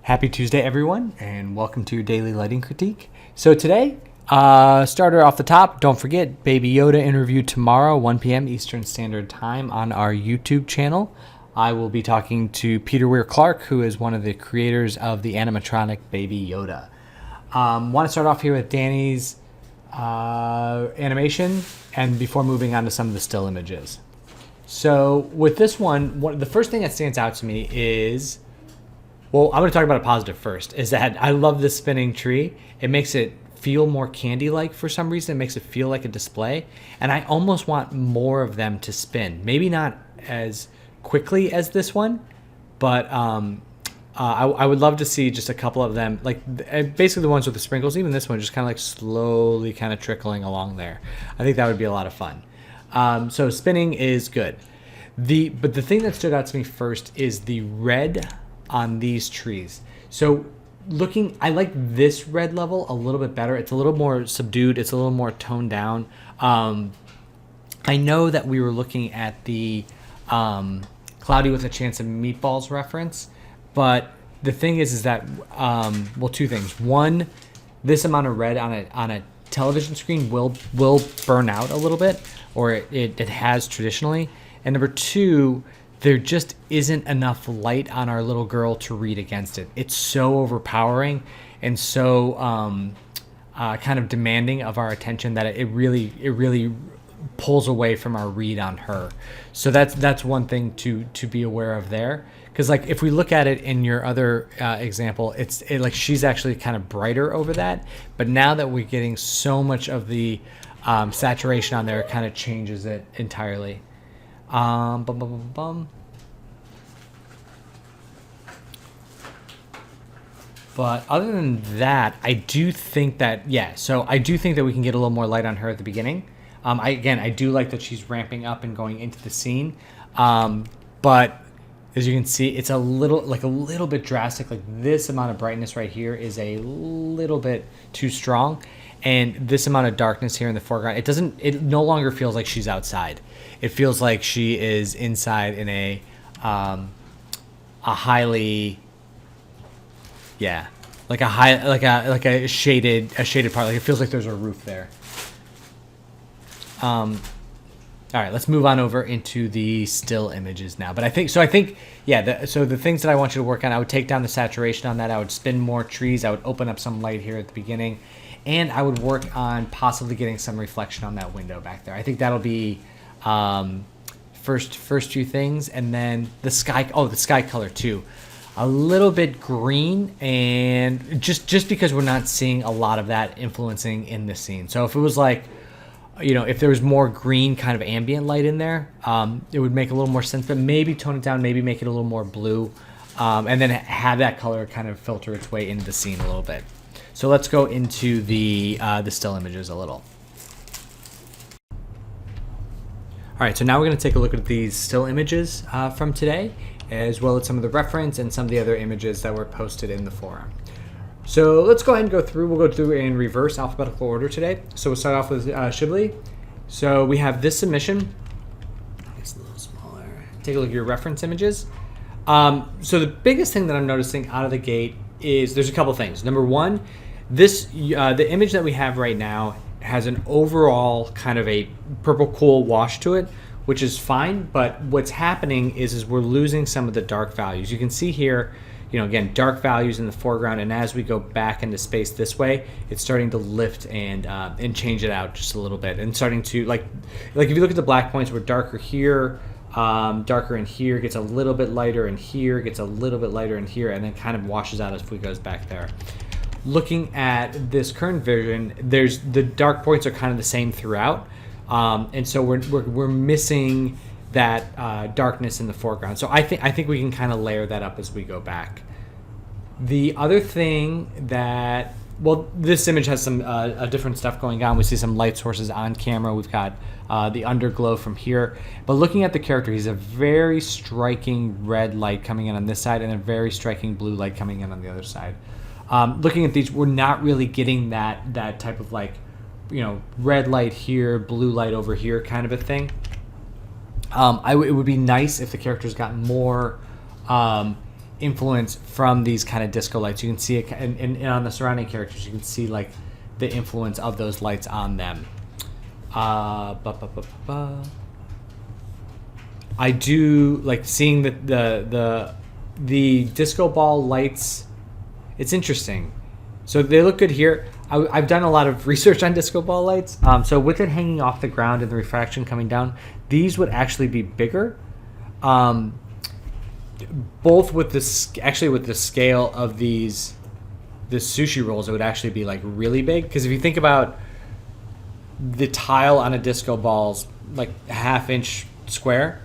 Happy Tuesday, everyone, and welcome to your daily lighting critique. So today, starter off the top, don't forget, Baby Yoda interview tomorrow, 1 p.m. Eastern Standard Time on our YouTube channel. I will be talking to Peter Weir-Clark, who is one of the creators of the animatronic Baby Yoda. Want to start off here with Dani's animation, and before moving on to some of the still images. So with this one, the first thing that stands out to me is, well, I'm going to talk about a positive first, is that I love this spinning tree. It makes it feel more candy-like for some reason. It makes it feel like a display. And I almost want more of them to spin. Maybe not as quickly as this one, but I would love to see just a couple of them, like basically the ones with the sprinkles, even this one, just kind of like slowly kind of trickling along there. I think that would be a lot of fun. So spinning is good. But the thing that stood out to me first is the red on these trees. So I like this red level a little bit better. It's a little more subdued. It's a little more toned down. I know that we were looking at the Cloudy with a Chance of Meatballs reference, but the thing is that, well, two things. One, this amount of red on a television screen will burn out a little bit, or it has traditionally. And number two, there just isn't enough light on our little girl to read against it. It's so overpowering and so kind of demanding of our attention that it really pulls away from our read on her. So that's one thing to be aware of there. Because like if we look at it in your other example, like she's actually kind of brighter over that. But now that we're getting so much of the saturation on there, it kind of changes it entirely. But other than that, I do think that, I do think that we can get a little more light on her at the beginning. I do like that she's ramping up and going into the scene. But as you can see, it's a little bit drastic. Like this amount of brightness right here is a little bit too strong. And this amount of darkness here in the foreground, it no longer feels like she's outside. It feels like she is inside in a highly, like a shaded part. Like it feels like there's a roof there. All right, let's move on over into the still images now. But I think, so the things that I want you to work on, I would take down the saturation on that. I would spin more trees. I would open up some light here at the beginning. And I would work on possibly getting some reflection on that window back there. I think that'll be first few things. And then the sky color too. A little bit green, and just because we're not seeing a lot of that influencing in the scene. So if it was like, if there was more green kind of ambient light in there, it would make a little more sense. But maybe tone it down, maybe make it a little more blue, and then have that color kind of filter its way into the scene a little bit. So let's go into the still images a little. All right, so now we're going to take a look at these still images from today, as well as some of the reference and some of the other images that were posted in the forum. So let's go ahead and go through. We'll go through in reverse alphabetical order today. So we'll start off with Shibli. So we have this submission. It's a little smaller. Take a look at your reference images. So the biggest thing that I'm noticing out of the gate is there's a couple things. Number one, the image that we have right now has an overall kind of a purple cool wash to it, which is fine. But what's happening is we're losing some of the dark values. You can see here, again, dark values in the foreground, and as we go back into space this way, it's starting to lift and change it out just a little bit, and starting to like if you look at the black points, we're darker here, darker in here, gets a little bit lighter in here, gets a little bit lighter in here, and then kind of washes out as we goes back there. Looking at this current version, the dark points are kind of the same throughout, and so we're missing that darkness in the foreground. So I think we can kind of layer that up as we go back. The other thing that, well, this image has some different stuff going on. We see some light sources on camera. We've got the underglow from here. But looking at the character, he's a very striking red light coming in on this side and a very striking blue light coming in on the other side. Looking at these, we're not really getting that type of red light here, blue light over here kind of a thing. It would be nice if the characters got more influence from these kind of disco lights. You can see it, and on the surrounding characters, you can see like the influence of those lights on them. I do like seeing the disco ball lights. It's interesting. So they look good here. I've done a lot of research on disco ball lights. So with it hanging off the ground and the refraction coming down, these would actually be bigger. Both with the scale of the sushi rolls, it would actually be like really big. Because if you think about the tile on a disco ball's like a half-inch square,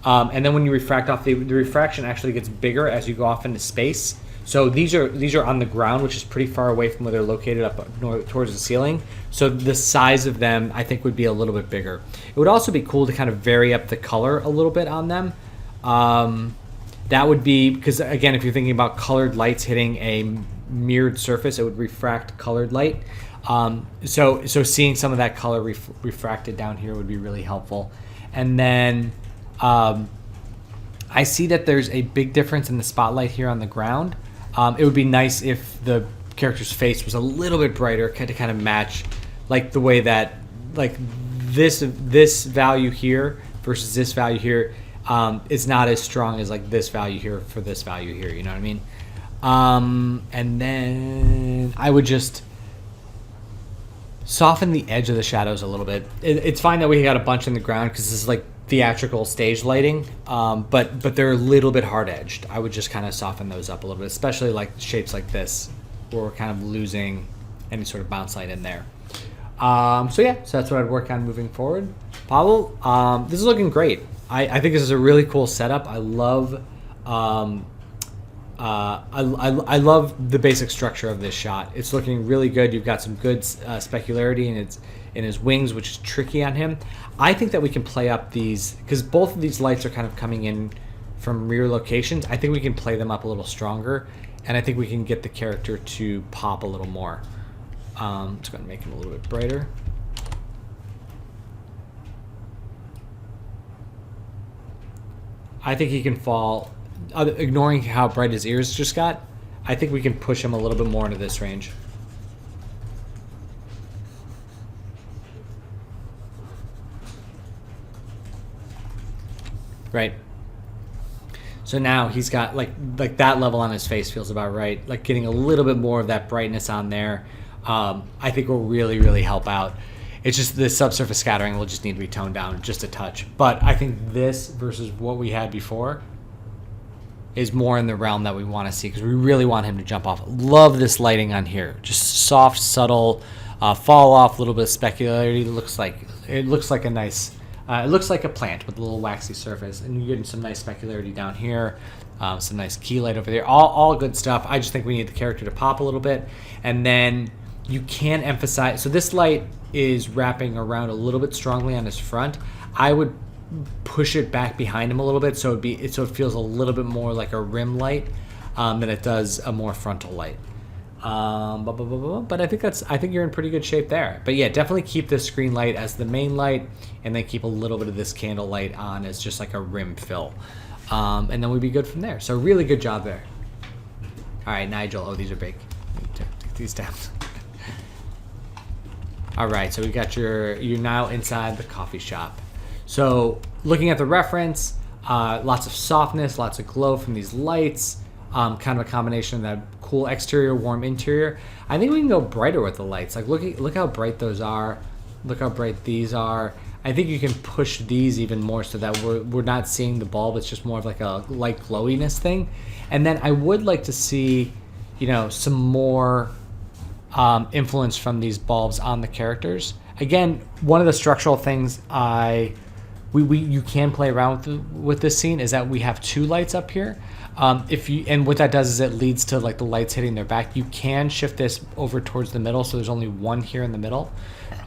and then when you refract off, the refraction actually gets bigger as you go off into space. So these are on the ground, which is pretty far away from where they're located up towards the ceiling. So the size of them, I think, would be a little bit bigger. It would also be cool to kind of vary up the color a little bit on them. That would be, because again, if you're thinking about colored lights hitting a mirrored surface, it would refract colored light. So seeing some of that color refracted down here would be really helpful. And then I see that there's a big difference in the spotlight here on the ground. It would be nice if the character's face was a little bit brighter to kind of match like the way that like this value here versus this value here is not as strong as like this value here for this value here, you know what I mean? And then I would just soften the edge of the shadows a little bit. It's fine that we got a bunch in the ground because this is like theatrical stage lighting, but they're a little bit hard edged. I would just kind of soften those up a little bit, especially like shapes like this where we're kind of losing any sort of bounce light in there. So that's what I'd work on moving forward. Pawel, this is looking great. I think this is a really cool setup. I love I love the basic structure of this shot. It's looking really good. You've got some good specularity in his wings, which is tricky on him. I think that we can play up these, because both of these lights are kind of coming in from rear locations. I think we can play them up a little stronger, and I think we can get the character to pop a little more. Just going to make him a little bit brighter. I think he can fall, ignoring how bright his ears just got. I think we can push him a little bit more into this range. Right. So now he's got like that level on his face feels about right. Like getting a little bit more of that brightness on there, I think will really, really help out. It's just the subsurface scattering will just need to be toned down just a touch. But I think this versus what we had before is more in the realm that we want to see, because we really want him to jump off. Love this lighting on here. Just soft, subtle, fall off, a little bit of specularity. It looks like a nice, it looks like a plant with a little waxy surface. And you're getting some nice specularity down here, some nice key light over there. All good stuff. I just think we need the character to pop a little bit. And then you can emphasize, so this light is wrapping around a little bit strongly on his front. I would push it back behind him a little bit so it feels a little bit more like a rim light than it does a more frontal light. But I think you're in pretty good shape there. But yeah, definitely keep this screen light as the main light, and then keep a little bit of this candle light on as just like a rim fill, and then we'd be good from there. So really good job there. All right, Nigel. Oh, these are big. Take these down. All right, so we got you're now inside the coffee shop. So looking at the reference, lots of softness, lots of glow from these lights, kind of a combination of that cool exterior, warm interior. I think we can go brighter with the lights. Like look how bright those are. Look how bright these are. I think you can push these even more so that we're not seeing the bulb. It's just more of like a light glowiness thing. And then I would like to see, some more influence from these bulbs on the characters. Again, one of the structural things you can play around with this scene is that we have two lights up here. And what that does is it leads to like the lights hitting their back. You can shift this over towards the middle, so there's only one here in the middle,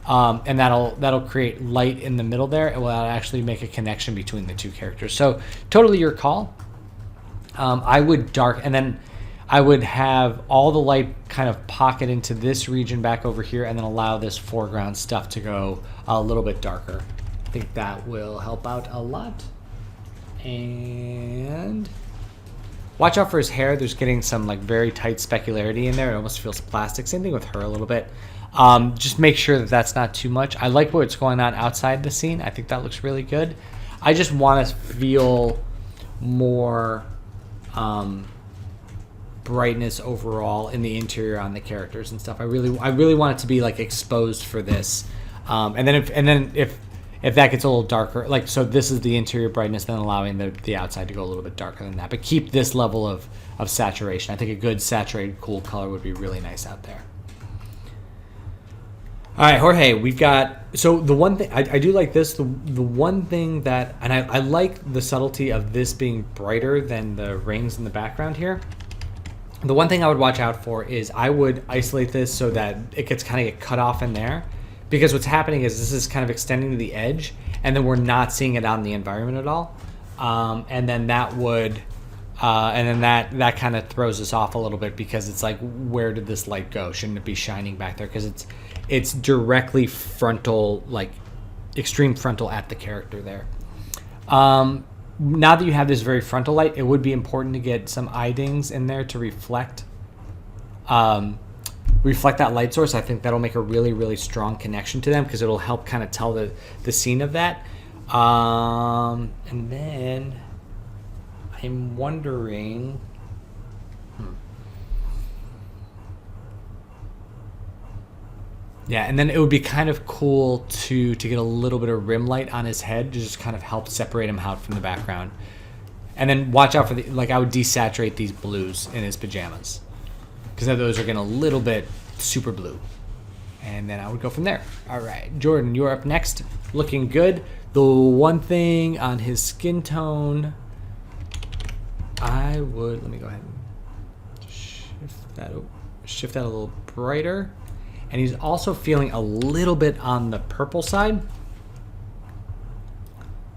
and that'll create light in the middle there. It will actually make a connection between the two characters. So totally your call. I would and then I would have all the light kind of pocket into this region back over here, and then allow this foreground stuff to go a little bit darker. I think that will help out a lot. And Watch out for his hair. There's getting some like very tight specularity in there. It almost feels plastic. Same thing with her a little bit. Just make sure that that's not too much. I like what's going on outside the scene. I think that looks really good. I just want to feel more brightness overall in the interior on the characters and stuff. I really want it to be like exposed for this. And then if that gets a little darker, like, so this is the interior brightness, then allowing the outside to go a little bit darker than that. But keep this level of saturation. I think a good saturated, cool color would be really nice out there. All right, Jorge, we've got, so the one thing, I do like this, the one thing that, and I like the subtlety of this being brighter than the rings in the background here. The one thing I would watch out for is I would isolate this so that it gets kind of get cut off in there. Because what's happening is this is kind of extending to the edge, and then we're not seeing it out in the environment at all. And then that would, and then that kind of throws us off a little bit, because it's like, where did this light go? Shouldn't it be shining back there? Because it's directly frontal, like extreme frontal at the character there. Now that you have this very frontal light, it would be important to get some eye dings in there to reflect that light source. I think that'll make a really, really strong connection to them, because it'll help kind of tell the scene of that. And then I'm wondering, yeah, and then it would be kind of cool to get a little bit of rim light on his head to just kind of help separate him out from the background. And then watch out for I would desaturate these blues in his pajamas, because those are getting a little bit super blue. And then I would go from there. All right, Jordan, you're up next. Looking good. The one thing on his skin tone, let me go ahead and shift that a little brighter. And he's also feeling a little bit on the purple side.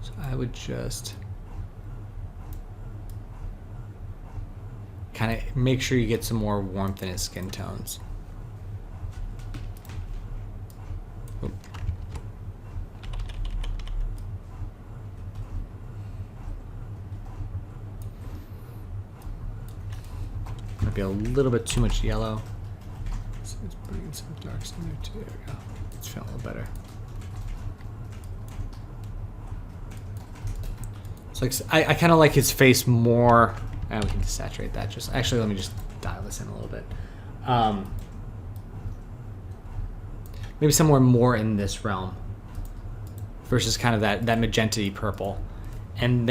So I would just kind of make sure you get some more warmth in his skin tones. Oop. Might be a little bit too much yellow. So let's bring in some darks in there too. There we go. It's feeling a little better. So I kind of like his face more. And we can desaturate that. Actually, let me just dial this in a little bit. Maybe somewhere more in this realm versus kind of that magenta-y purple. And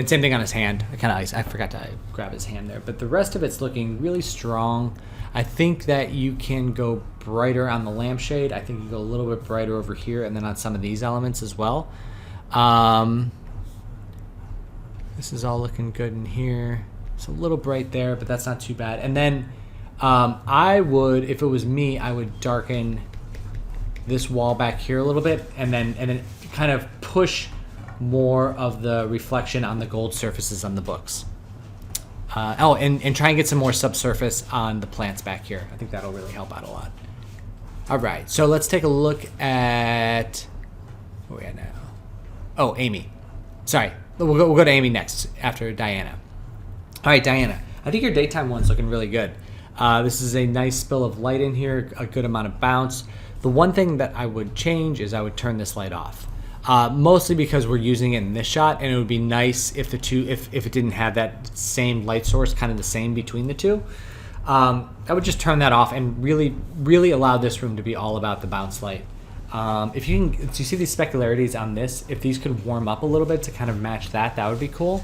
same thing on his hand. I forgot to grab his hand there. But the rest of it's looking really strong. I think that you can go brighter on the lampshade. I think you go a little bit brighter over here, and then on some of these elements as well. This is all looking good in here. It's a little bright there, but that's not too bad. And then I would, if it was me, I would darken this wall back here a little bit, and then kind of push more of the reflection on the gold surfaces on the books. And try and get some more subsurface on the plants back here. I think that'll really help out a lot. All right, so let's take a look at where we at now. Oh, Amy. Sorry, we'll go to Amy next after Diana. All right, Diana. I think your daytime one's looking really good. This is a nice spill of light in here, a good amount of bounce. The one thing that I would change is I would turn this light off. Mostly because we're using it in this shot, and it would be nice if if it didn't have that same light source, kind of the same between the two. I would just turn that off and really, really allow this room to be all about the bounce light. If you can, do you see these specularities on this? If these could warm up a little bit to kind of match that would be cool.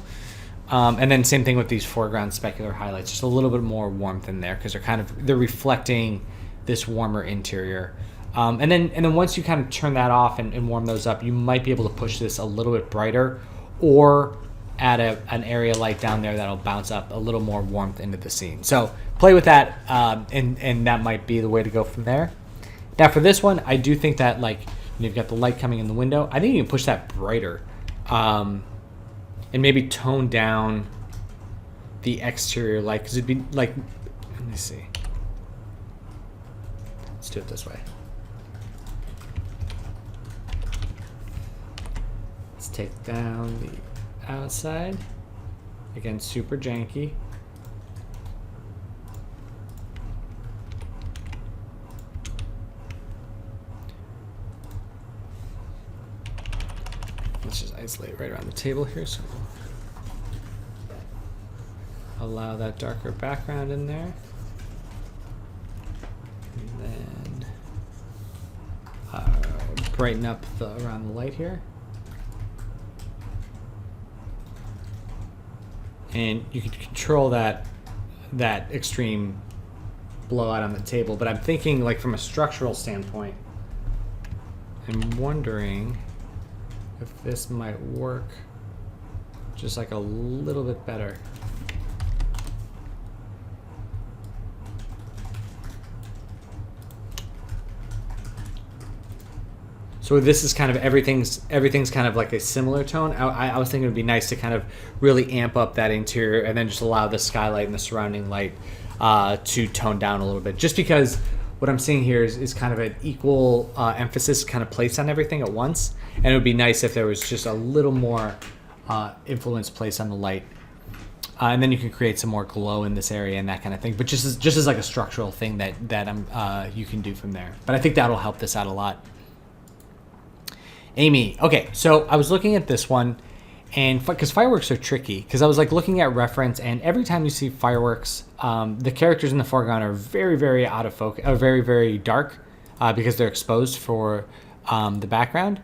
And then same thing with these foreground specular highlights, just a little bit more warmth in there, because they're reflecting this warmer interior. And then once you kind of turn that off and warm those up, you might be able to push this a little bit brighter, or add an area light down there that'll bounce up a little more warmth into the scene. So play with that, and that might be the way to go from there. Now for this one, I do think that, like, you've got the light coming in the window. I think you can push that brighter, and maybe tone down the exterior light, because it'd be like, let me see. Let's do it this way. Let's take down the outside. Again, super janky. let's just isolate right around the table here. So allow that darker background in there. And then brighten up around the light here. And you can control that extreme blowout on the table, but I'm thinking like from a structural standpoint, I'm wondering if this might work just like a little bit better. So this is kind of everything's kind of like a similar tone. I was thinking it would be nice to kind of really amp up that interior and then just allow the skylight and the surrounding light to tone down a little bit. Just because what I'm seeing here is kind of an equal emphasis kind of placed on everything at once. And it would be nice if there was just a little more influence placed on the light. And then you can create some more glow in this area and that kind of thing. But just as like a structural thing that you can do from there. But I think that'll help this out a lot. Amy. Okay, so I was looking at this one, and because fireworks are tricky, because I was like looking at reference, and every time you see fireworks, the characters in the foreground are very, very out of focus, very, very dark, because they're exposed for the background.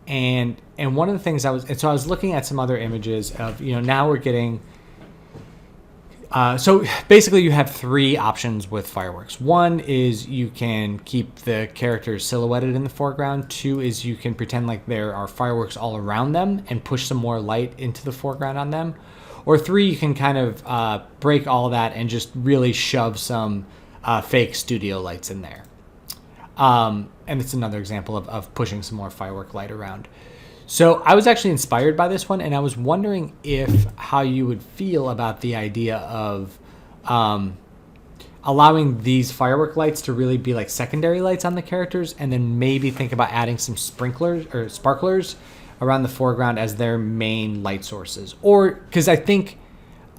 And one of the things I was looking at some other images of, now we're getting. So basically you have three options with fireworks. One is you can keep the characters silhouetted in the foreground. Two is you can pretend like there are fireworks all around them and push some more light into the foreground on them. Or three, you can kind of break all that and just really shove some fake studio lights in there. And it's another example of pushing some more firework light around. So I was actually inspired by this one, and I was wondering how you would feel about the idea of allowing these firework lights to really be like secondary lights on the characters, and then maybe think about adding some sprinklers or sparklers around the foreground as their main light sources. Or because I think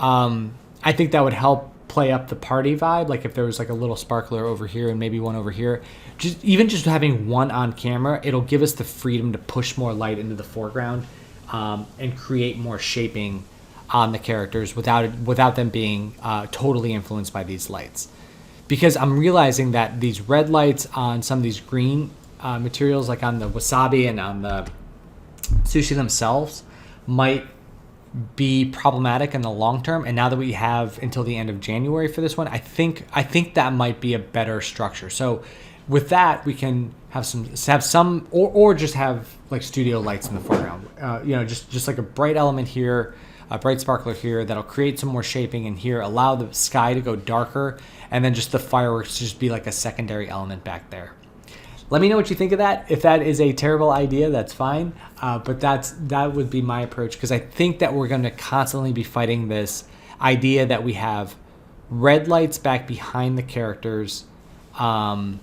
that would help play up the party vibe. Like if there was like a little sparkler over here and maybe one over here, just having one on camera, it'll give us the freedom to push more light into the foreground and create more shaping on the characters without them being totally influenced by these lights. Because I'm realizing that these red lights on some of these green materials, like on the wasabi and on the sushi themselves, might be problematic in the long term. And now that we have until the end of January for this one, I think that might be a better structure. So with that, we can have some or just have like studio lights in the foreground. Just like a bright element here, a bright sparkler here that'll create some more shaping in here, allow the sky to go darker, and then just the fireworks to just be like a secondary element back there. Let me know what you think of that. If that is a terrible idea, that's fine. But that would be my approach, because I think that we're going to constantly be fighting this idea that we have red lights back behind the characters, and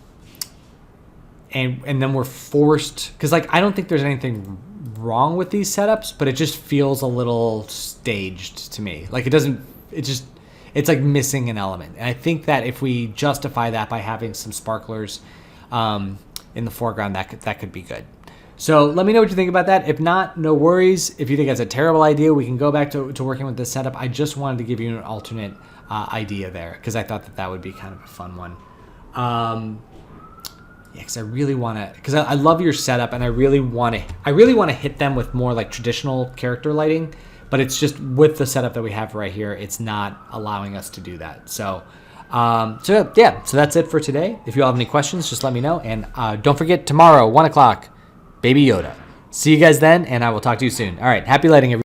then we're forced, because like I don't think there's anything wrong with these setups, but it just feels a little staged to me. Like it's like missing an element. And I think that if we justify that by having some sparklers in the foreground, that could be good. So let me know what you think about that. If not, no worries. If you think that's a terrible idea, we can go back to working with this setup. I just wanted to give you an alternate idea there, because I thought that would be kind of a fun one. Because I really want to, because I love your setup, and I really want to hit them with more like traditional character lighting, but it's just with the setup that we have right here, it's not allowing us to do that. So that's it for today. If you all have any questions, just let me know. And don't forget, tomorrow, 1 o'clock, Baby Yoda. See you guys then, and I will talk to you soon. All right, happy lighting, everyone.